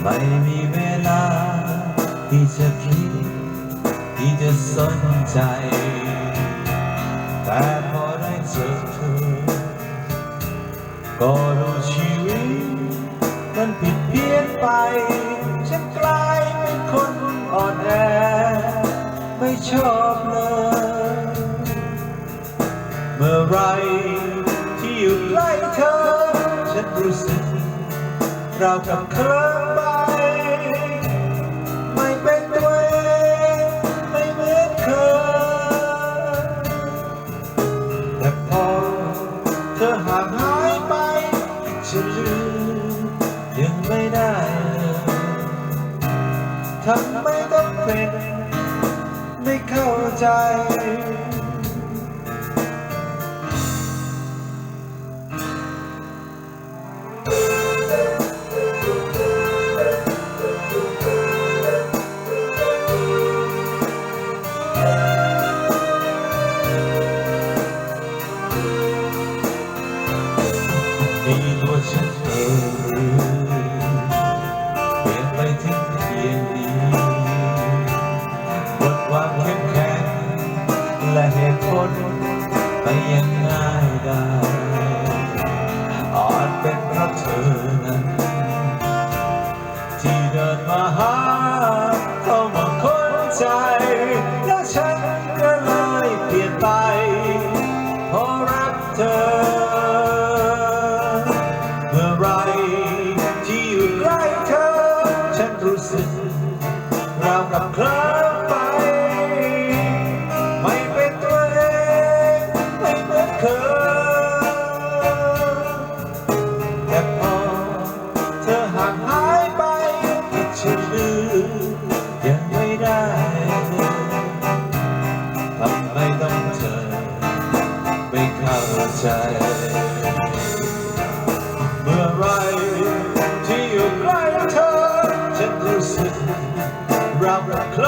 ไม่มีเวลาที่จะคิดที่จะสนใจแต่พอได้เจอเธอก็รู้ชีวิตมันผิดเพี้ยนไปฉันกลายเป็นคนอ่อนแอไม่ชอบเลยเมื่อไรที่อยู่ใกล้เธอฉันรู้สึกเรากับเคลิ้มไปไม่เป็นตัวเองไม่เหมือนเคยแต่พอเธอห่างหายไปฉันลืมยังไม่ได้ทำไมต้องเป็นไม่เข้าใจมีตัวฉันเองเปลี่ยนไปถึงเพียงนี้บทความเข้มแข็งและเหตุผลไปยังง่ายได้อาจเป็นเพราะเธอนั้นที่เดินมาหาเข้ามาค้นใจและฉันก็เลยเปลี่ยนไปเพราะรักเธอเมื่อไรที่อยู่ใกล้เธอฉันรู้สึกเรากับเคลิ้มไปไม่เป็นตัวเองไม่เหมือนเคยแต่พอเธอห่างหายไปฉันลืมยังไม่ได้ทำไมต้องเธอไม่เข้าใจเมื่อไรที่อยู่ใกล้เธอฉันรู้สึกเราเคลิ้